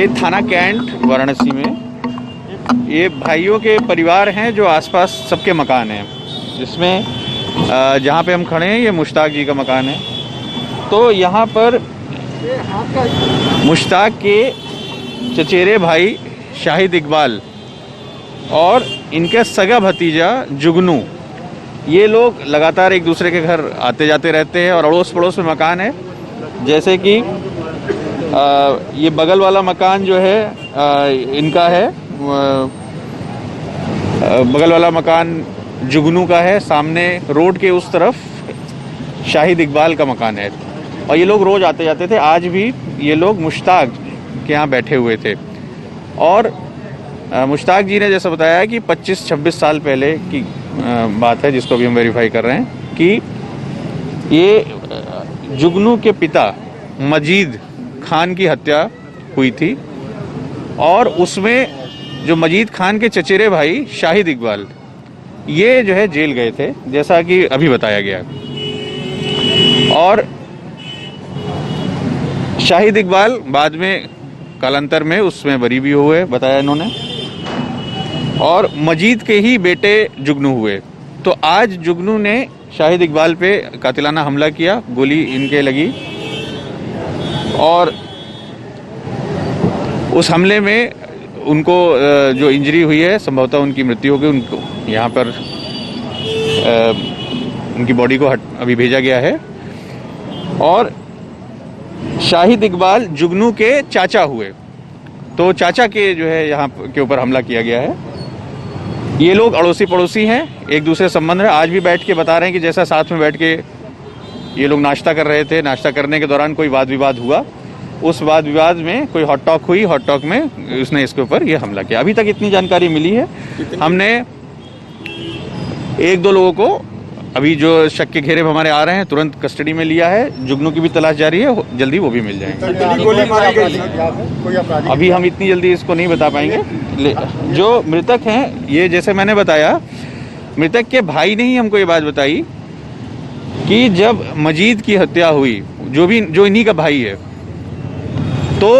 ये थाना कैंट वाराणसी में ये भाइयों के परिवार हैं जो आसपास सबके मकान हैं, जिसमें जहाँ पे हम खड़े हैं ये मुश्ताक जी का मकान है। तो यहाँ पर मुश्ताक के चचेरे भाई शाहिद इकबाल और इनका सगा भतीजा जुगनू, ये लोग लगातार एक दूसरे के घर आते जाते रहते हैं और अड़ोस पड़ोस में मकान है। जैसे कि ये बगल वाला मकान जो है इनका है, बगल वाला मकान जुगनू का है, सामने रोड के उस तरफ शाहिद इकबाल का मकान है। और ये लोग रोज़ आते जाते थे। आज भी ये लोग मुश्ताक के यहाँ बैठे हुए थे और मुश्ताक जी ने जैसा बताया कि 25-26 साल पहले की बात है, जिसको भी हम वेरीफाई कर रहे हैं, कि ये जुगनू के पिता मजीद खान की हत्या हुई थी और उसमें जो मजीद खान के चचेरे भाई शाहिद इकबाल ये जो है जेल गए थे, जैसा कि अभी बताया गया। और शाहिद इकबाल बाद में कालांतर में उसमें बरी भी हुए, बताया इन्होंने, और मजीद के ही बेटे जुगनू हुए। तो आज जुगनू ने शाहिद इकबाल पे कातिलाना हमला किया, गोली इनके लगी और उस हमले में उनको जो इंजरी हुई है, संभवतः उनकी मृत्यु हो गई। उनको यहाँ पर उनकी बॉडी को अभी भेजा गया है। और शाहिद इकबाल जुगनू के चाचा हुए, तो चाचा के जो है यहाँ के ऊपर हमला किया गया है। ये लोग अड़ोसी पड़ोसी हैं, एक दूसरे संबंध है। आज भी बैठ के बता रहे हैं कि जैसा साथ में बैठ के ये लोग नाश्ता कर रहे थे, नाश्ता करने के दौरान कोई वाद विवाद हुआ, उस वाद विवाद में कोई हॉट टॉक हुई, हॉट टॉक में उसने इसके ऊपर ये हमला किया। अभी तक इतनी जानकारी मिली है। हमने 1-2 लोगों को अभी जो शक के घेरे में हमारे आ रहे हैं तुरंत कस्टडी में लिया है। जुगनू की भी तलाश जारी है, जल्दी वो भी मिल जाएंगे। अभी हम इतनी जल्दी इसको नहीं बता पाएंगे। जो मृतक हैं, ये जैसे मैंने बताया, मृतक के भाई ने ही हमको ये बात बताई कि जब मजीद की हत्या हुई, जो इन्हीं का भाई है, तो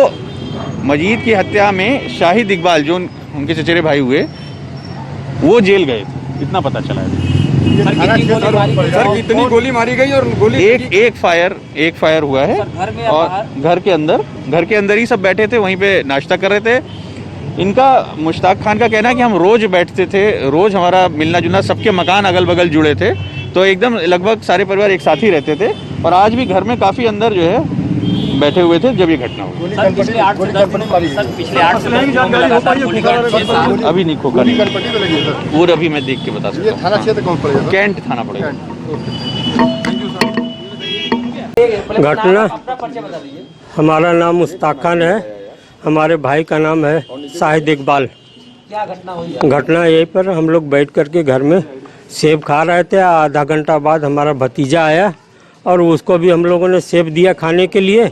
मजीद की हत्या में शाहिद इकबाल जो उनके चचेरे भाई हुए वो जेल गए थे, इतना पता चला है। सर कितनी गोली मारी गई और गोली एक फायर हुआ है और घर के अंदर ही सब बैठे थे, वहीं पे नाश्ता कर रहे थे। इनका मुश्ताक खान का कहना है कि हम रोज बैठते थे, रोज हमारा मिलना जुलना, सबके मकान अगल बगल जुड़े थे, तो एकदम लगभग सारे परिवार एक साथ ही रहते थे। और आज भी घर में काफी अंदर जो है बैठे हुए थे जब ये घटना हुई। पिछले 8 से 10 अभी नहीं खोखा नहीं, वो अभी मैं देख के बता सकता हूँ। थाना क्षेत्र कौन पड़ेगा? कैंट थाना पड़ेगा। घटना, हमारा नाम मुश्ताक खान है, हमारे भाई का नाम है शाहिद इकबाल। क्या घटना हुई? घटना यहीं पर हम लोग बैठ करके घर में सेब खा रहे थे। आधा घंटा बाद हमारा भतीजा आया और उसको भी हम लोगों ने सेब दिया खाने के लिए,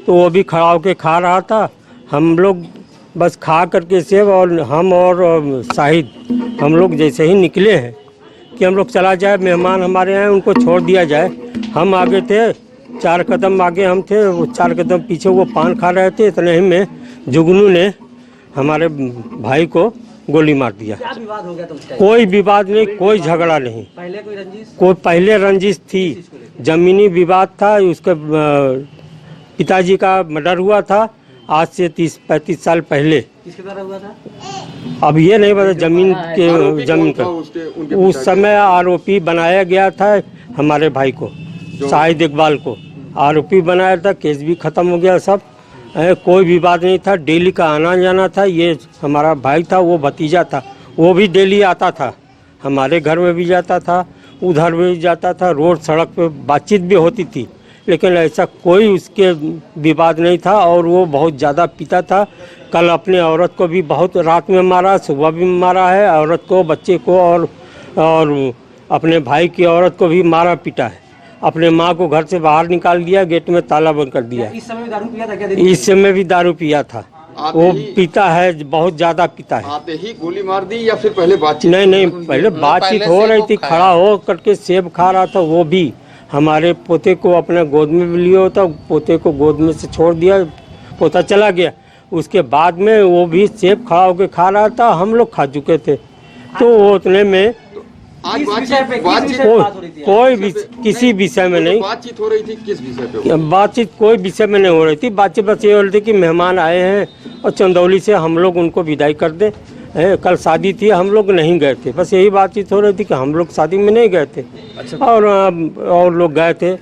तो वो भी खड़ा होकर खा रहा था। हम लोग बस खा करके सेब, और हम और शाहिद हम लोग जैसे ही निकले हैं कि हम लोग चला जाए, मेहमान हमारे यहाँ उनको छोड़ दिया जाए। हम आगे थे, 4 कदम आगे हम थे, वो 4 कदम पीछे वो पान खा रहे थे। इतने ही में जुगनू ने हमारे भाई को गोली मार दिया। क्या विवाद हो गया था उस टाइम? कोई विवाद नहीं, कोई झगड़ा नहीं। पहले कोई रंजिश? कोई पहले रंजिश थी, जमीनी विवाद था। उसके पिताजी का मर्डर हुआ था आज से 30-35 साल पहले। किसके द्वारा हुआ था? अब ये नहीं पता जमीन का। उस समय आरोपी बनाया गया था हमारे भाई को, शाहिद इकबाल को आरोपी बनाया था। केस भी खत्म हो गया सब, कोई विवाद नहीं था। डेली का आना जाना था। ये हमारा भाई था, वो भतीजा था, वो भी डेली आता था, हमारे घर में भी जाता था, उधर भी जाता था। रोड सड़क पे बातचीत भी होती थी, लेकिन ऐसा कोई उसके विवाद नहीं था। और वो बहुत ज़्यादा पीता था। कल अपने औरत को भी बहुत रात में मारा, सुबह भी मारा है, औरत को, बच्चे को, और अपने भाई की औरत को भी मारा पीटा है। अपने माँ को घर से बाहर निकाल दिया, गेट में ताला बंद कर दिया। इस समय भी दारू पिया था क्या? इस समय भी दारू पिया था। वो पीता है, बहुत ज्यादा पीता है। आते ही गोली मार दी या फिर पहले बातचीत? नहीं, पहले बातचीत हो रही थी, खड़ा हो करके सेब खा रहा था। वो भी हमारे पोते को अपने गोद में भी लिया होता, पोते को गोद में से छोड़ दिया, पोता चला गया। उसके बाद में वो भी सेब खड़ा होकर खा रहा था, हम लोग खा चुके थे। तो वो उतने में आज किस विषय पे बातचीत बात हो रही थी? कोई भी किसी विषय में नहीं बातचीत हो रही थी, किस विषय पे? बातचीत कोई विषय में नहीं हो रही थी। बातचीत बस ये हो रही थी कि मेहमान आए हैं और चंदौली से हम लोग उनको विदाई कर दें। कल शादी थी, हम लोग नहीं गए थे, बस यही बातचीत हो रही थी कि हम लोग शादी में नहीं गए थे। और लोग गए थे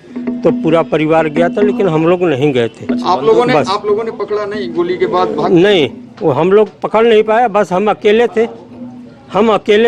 तो पूरा परिवार गया था, लेकिन हम लोग नहीं गए थे। आप लोगों ने पकड़ा नहीं? गोली के बाद भाग? नहीं, वो हम लोग पकड़ नहीं पाए, बस हम अकेले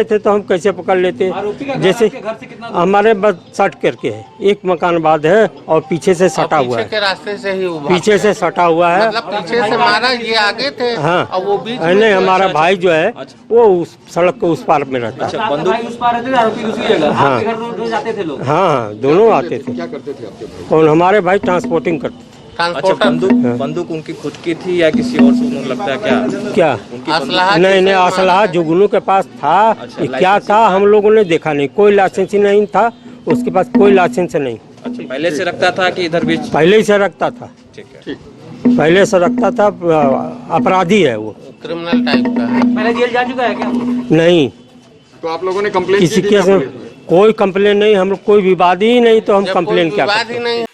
थे तो हम कैसे पकड़ लेते। आरोपी का घर जैसे आपके घर से कितना दूर? हमारे बस सट करके है, एक मकान बाद है और पीछे से सटा हुआ पीछे के है, रास्ते से ही वो भाग पीछे से सटा हुआ है। मतलब पीछे से मारा, ये आगे थे हाँ, और वो बीच में नहीं, थे। हमारा भाई जो है वो उस सड़क के उस पार में रहता है। आपका भाई उस पार रहते थे, आरोपी दूसरी जगह। हाँ। आपके घर रोज जाते थे लोग? हाँ, दोनों आते थे। क्या करते थे आपके भाई? और हमारे भाई ट्रांसपोर्टिंग करते ट्रांसपोर्टर बंदूक उनकी खुद की थी या किसी और से उन्हें लगता है क्या? क्या? असलहा नहीं, किसे असलहा मारा? जुगनू के पास था। ये क्या लाइसेंस था हम लोगों ने देखा नहीं, कोई लाइसेंस ही नहीं था उसके पास, कोई लाइसेंस नहीं। अच्छा, पहले से रखता था कि इधर बीच? पहले ही से रखता था, ठीक है। ठीक। पहले से रखता था। अपराधी है वो। क्रिमिनल टाइप का है। पहले जेल जा चुका है क्या? नहीं, तो आप लोगों ने कंप्लेंट किसी की थी केस क्या में पुलिस में? कोई कंप्लेन नहीं, हम लोग कोई विवाद ही नहीं, तो हम जब कोई कंप्लेन क्या विवाद करते। ही नहीं